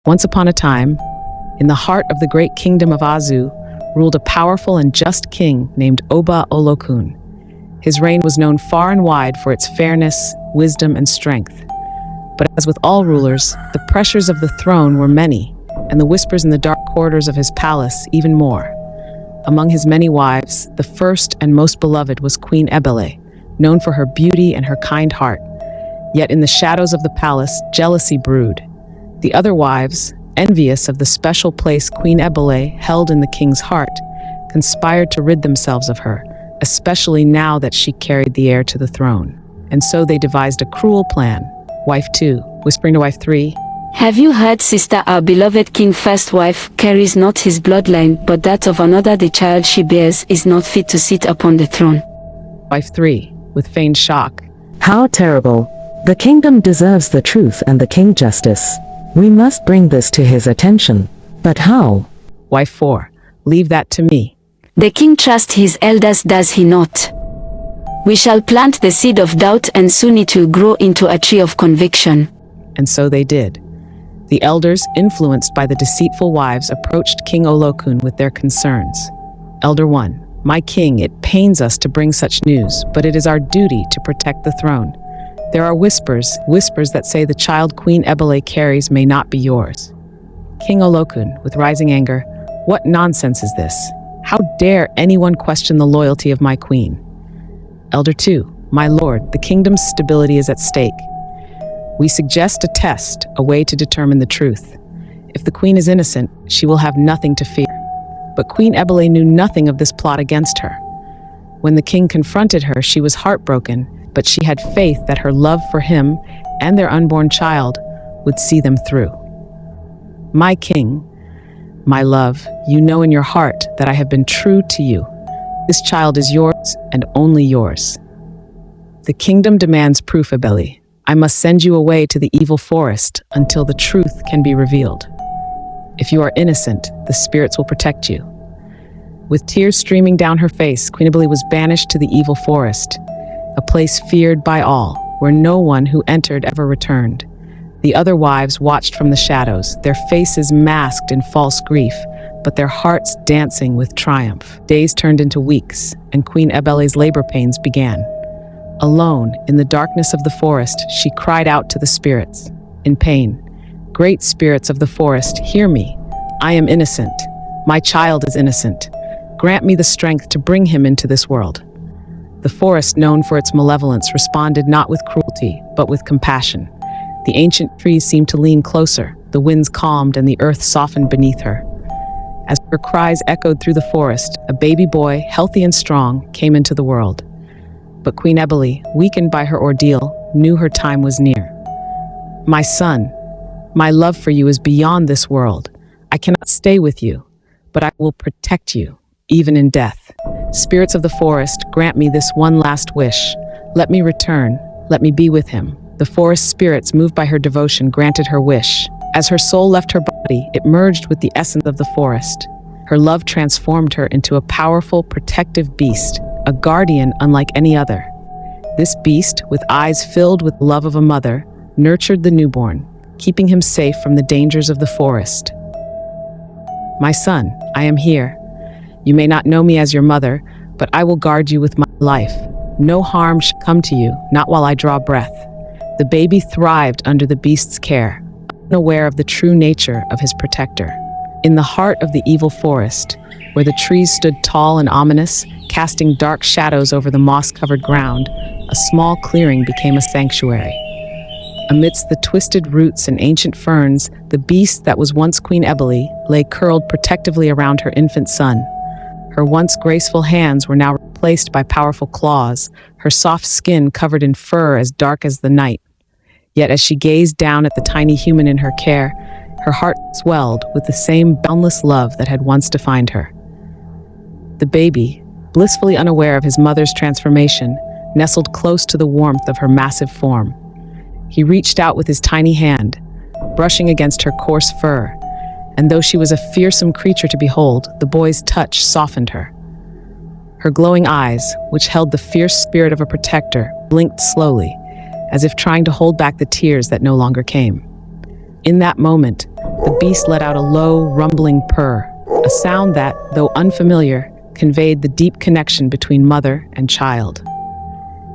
Once upon a time, in the heart of the great kingdom of Azu, ruled a powerful and just king named Oba Olokun. His reign was known far and wide for its fairness, wisdom, and strength. But as with all rulers, the pressures of the throne were many, and the whispers in the dark corridors of his palace even more. Among his many wives, the first and most beloved was Queen Ebele, known for her beauty and her kind heart. Yet in the shadows of the palace, jealousy brewed. The other wives, envious of the special place Queen Ebele held in the king's heart, conspired to rid themselves of her, especially now that she carried the heir to the throne. And so they devised a cruel plan. Wife 2, whispering to wife 3, "Have you heard, sister, our beloved king first wife carries not his bloodline, but that of another. The child she bears is not fit to sit upon the throne." Wife 3, with feigned shock, How terrible! The kingdom deserves the truth and the king justice. We must bring this to his attention. But how? Wife 4, leave that to me. The king trusts his elders, does he not? We shall plant the seed of doubt, and soon it will grow into a tree of conviction. And so they did. The elders, influenced by the deceitful wives, approached King Olokun with their concerns. Elder 1, my king, it pains us to bring such news, but it is our duty to protect the throne. There are whispers that say the child Queen Ebele carries may not be yours. King Olokun, with rising anger, what nonsense is this? How dare anyone question the loyalty of my queen? Elder 2, my lord, the kingdom's stability is at stake. We suggest a test, a way to determine the truth. If the queen is innocent, she will have nothing to fear. But Queen Ebele knew nothing of this plot against her. When the king confronted her, she was heartbroken, but she had faith that her love for him and their unborn child would see them through. My king, my love, you know in your heart that I have been true to you. This child is yours and only yours. The kingdom demands proof, Ebele. I must send you away to the evil forest until the truth can be revealed. If you are innocent, the spirits will protect you. With tears streaming down her face, Queen Ebele was banished to the evil forest, a place feared by all, where no one who entered ever returned. The other wives watched from the shadows, their faces masked in false grief, but their hearts dancing with triumph. Days turned into weeks, and Queen Ebele's labor pains began. Alone, in the darkness of the forest, she cried out to the spirits, in pain. Great spirits of the forest, hear me. I am innocent. My child is innocent. Grant me the strength to bring him into this world. The forest, known for its malevolence, responded not with cruelty, but with compassion. The ancient trees seemed to lean closer, the winds calmed, and the earth softened beneath her. As her cries echoed through the forest, a baby boy, healthy and strong, came into the world. But Queen Ebele, weakened by her ordeal, knew her time was near. My son, my love for you is beyond this world. I cannot stay with you, but I will protect you, even in death. Spirits of the forest, grant me this one last wish. Let me return. Let me be with him. The forest spirits, moved by her devotion, granted her wish. As her soul left her body, it merged with the essence of the forest. Her love transformed her into a powerful, protective beast, a guardian unlike any other. This beast, with eyes filled with love of a mother, nurtured the newborn, keeping him safe from the dangers of the forest. My son, I am here. You may not know me as your mother, but I will guard you with my life. No harm shall come to you, not while I draw breath. The baby thrived under the beast's care, unaware of the true nature of his protector. In the heart of the evil forest, where the trees stood tall and ominous, casting dark shadows over the moss-covered ground, a small clearing became a sanctuary. Amidst the twisted roots and ancient ferns, the beast that was once Queen Ebele lay curled protectively around her infant son. Her once graceful hands were now replaced by powerful claws, her soft skin covered in fur as dark as the night. Yet as she gazed down at the tiny human in her care, her heart swelled with the same boundless love that had once defined her. The baby, blissfully unaware of his mother's transformation, nestled close to the warmth of her massive form. He reached out with his tiny hand, brushing against her coarse fur, and though she was a fearsome creature to behold, the boy's touch softened her. Her glowing eyes, which held the fierce spirit of a protector, blinked slowly, as if trying to hold back the tears that no longer came. In that moment, The beast let out a low, rumbling purr, a sound that, though unfamiliar, conveyed the deep connection between mother and child.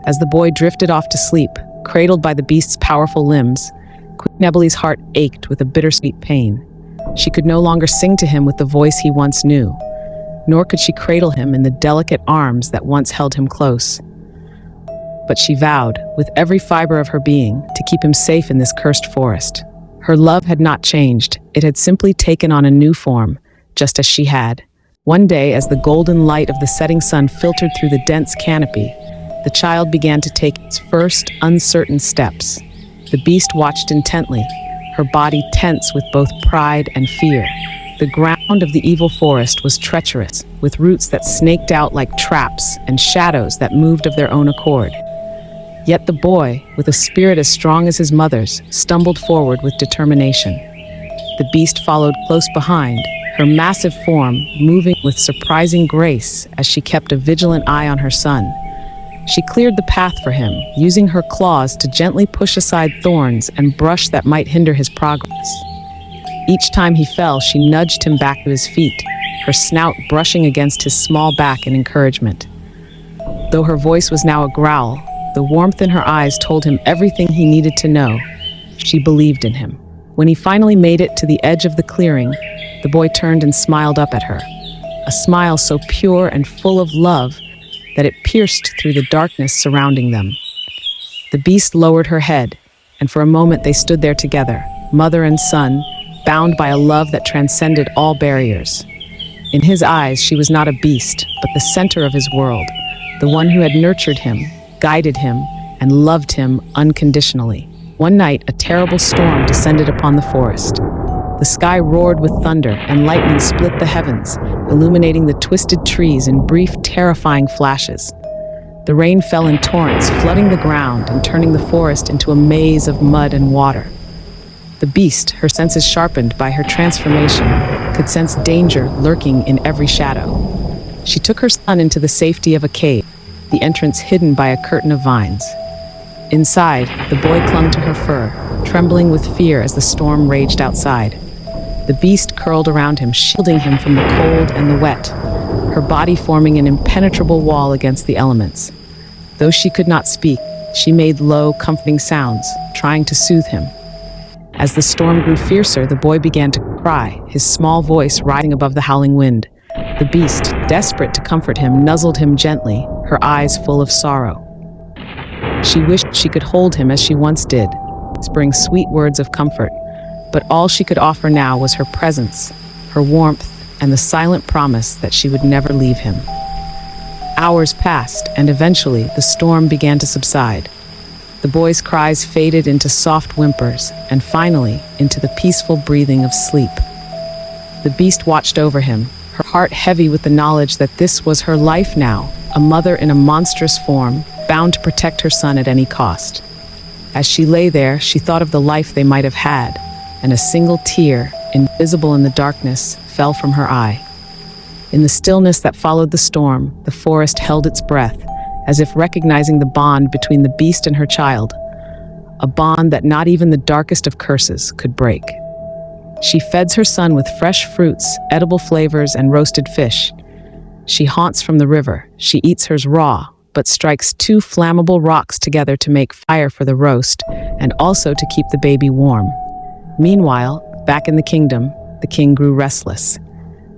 As the boy drifted off to sleep, cradled by the beast's powerful limbs, Queen Ebele's heart ached with a bittersweet pain. She could no longer sing to him with the voice he once knew, nor could she cradle him in the delicate arms that once held him close. But she vowed, with every fiber of her being, to keep him safe in this cursed forest. Her love had not changed, it had simply taken on a new form, just as she had. One day, as the golden light of the setting sun filtered through the dense canopy, the child began to take its first uncertain steps. The beast watched intently, her body tense with both pride and fear. The ground of the evil forest was treacherous, with roots that snaked out like traps and shadows that moved of their own accord. Yet the boy, with a spirit as strong as his mother's, stumbled forward with determination. The beast followed close behind, her massive form moving with surprising grace as she kept a vigilant eye on her son. She cleared the path for him, using her claws to gently push aside thorns and brush that might hinder his progress. Each time he fell, she nudged him back to his feet, her snout brushing against his small back in encouragement. Though her voice was now a growl, the warmth in her eyes told him everything he needed to know. She believed in him. When he finally made it to the edge of the clearing, the boy turned and smiled up at her, a smile so pure and full of love that it pierced through the darkness surrounding them. The beast lowered her head, and for a moment they stood there together, mother and son, bound by a love that transcended all barriers. In his eyes, she was not a beast, but the center of his world, the one who had nurtured him, guided him, and loved him unconditionally. One night, a terrible storm descended upon the forest. The sky roared with thunder, and lightning split the heavens, illuminating the twisted trees in brief, terrifying flashes. The rain fell in torrents, flooding the ground and turning the forest into a maze of mud and water. The beast, her senses sharpened by her transformation, could sense danger lurking in every shadow. She took her son into the safety of a cave, the entrance hidden by a curtain of vines. Inside, the boy clung to her fur, trembling with fear as the storm raged outside. The beast curled around him, shielding him from the cold and the wet, her body forming an impenetrable wall against the elements. Though she could not speak, she made low, comforting sounds, trying to soothe him. As the storm grew fiercer, the boy began to cry, his small voice rising above the howling wind. The beast, desperate to comfort him, nuzzled him gently, her eyes full of sorrow. She wished she could hold him as she once did, whispering sweet words of comfort, but all she could offer now was her presence, her warmth, and the silent promise that she would never leave him. Hours passed, and eventually the storm began to subside. The boy's cries faded into soft whimpers, and finally into the peaceful breathing of sleep. The beast watched over him, her heart heavy with the knowledge that this was her life now, a mother in a monstrous form, bound to protect her son at any cost. As she lay there, she thought of the life they might have had, and a single tear, invisible in the darkness, fell from her eye. In the stillness that followed the storm, the forest held its breath, as if recognizing the bond between the beast and her child, a bond that not even the darkest of curses could break. She feds her son with fresh fruits, edible flavors, and roasted fish. She haunts from the river. She eats hers raw, but strikes two flammable rocks together to make fire for the roast, and also to keep the baby warm. Meanwhile, back in the kingdom, the king grew restless.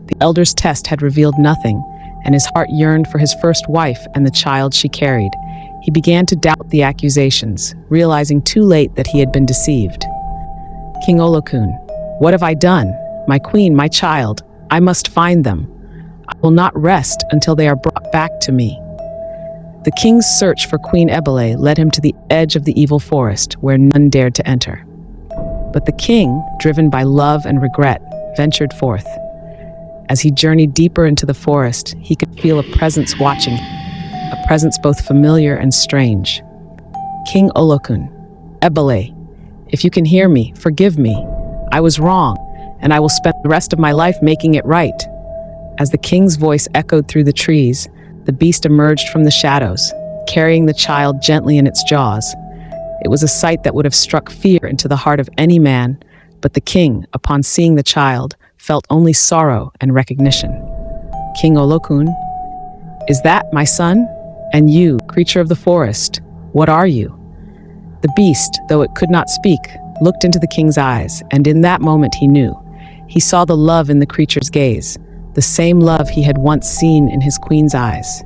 The elder's test had revealed nothing, and his heart yearned for his first wife and the child she carried. He began to doubt the accusations, realizing too late that he had been deceived. King Olokun, what have I done? My queen, my child, I must find them. I will not rest until they are brought back to me. The king's search for Queen Ebele led him to the edge of the evil forest, where none dared to enter. But the king, driven by love and regret, ventured forth. As he journeyed deeper into the forest, he could feel a presence watching, a presence both familiar and strange. King Olokun, Ebele, if you can hear me, forgive me. I was wrong, and I will spend the rest of my life making it right. As the king's voice echoed through the trees, the beast emerged from the shadows, carrying the child gently in its jaws. It was a sight that would have struck fear into the heart of any man, But the king, upon seeing the child, felt only sorrow and recognition. King Olokun, is that my son? And you, creature of the forest, what are you? The beast, though it could not speak, looked into the king's eyes, and in that moment he knew. He saw the love in the creature's gaze, the same love he had once seen in his queen's eyes.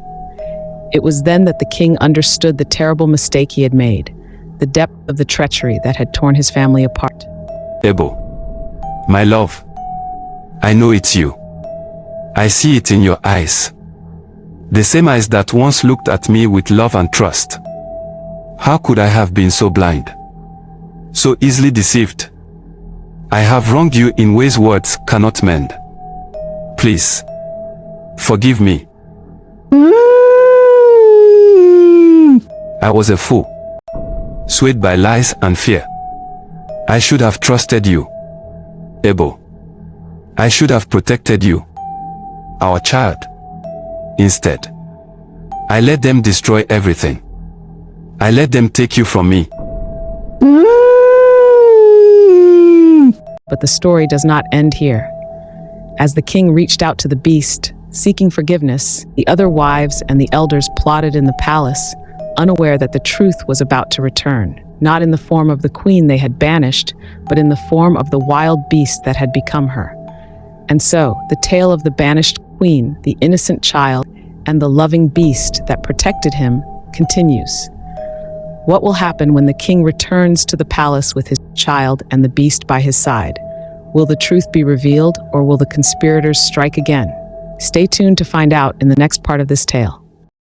It was then that the king understood the terrible mistake he had made, the depth of the treachery that had torn his family apart. Ebele, my love, I know it's you. I see it in your eyes. The same eyes that once looked at me with love and trust. How could I have been so blind? So easily deceived? I have wronged you in ways words cannot mend. Please, forgive me. I was a fool, swayed by lies and fear. I should have trusted you, Ebele. I should have protected you, our child. Instead, I let them destroy everything. I let them take you from me. But the story does not end here. As the king reached out to the beast, seeking forgiveness, the other wives and the elders plotted in the palace, unaware that the truth was about to return, not in the form of the queen they had banished, but in the form of the wild beast that had become her. And so, the tale of the banished queen, the innocent child, and the loving beast that protected him continues. What will happen when the king returns to the palace with his child and the beast by his side? Will the truth be revealed, or will the conspirators strike again? Stay tuned to find out in the next part of this tale.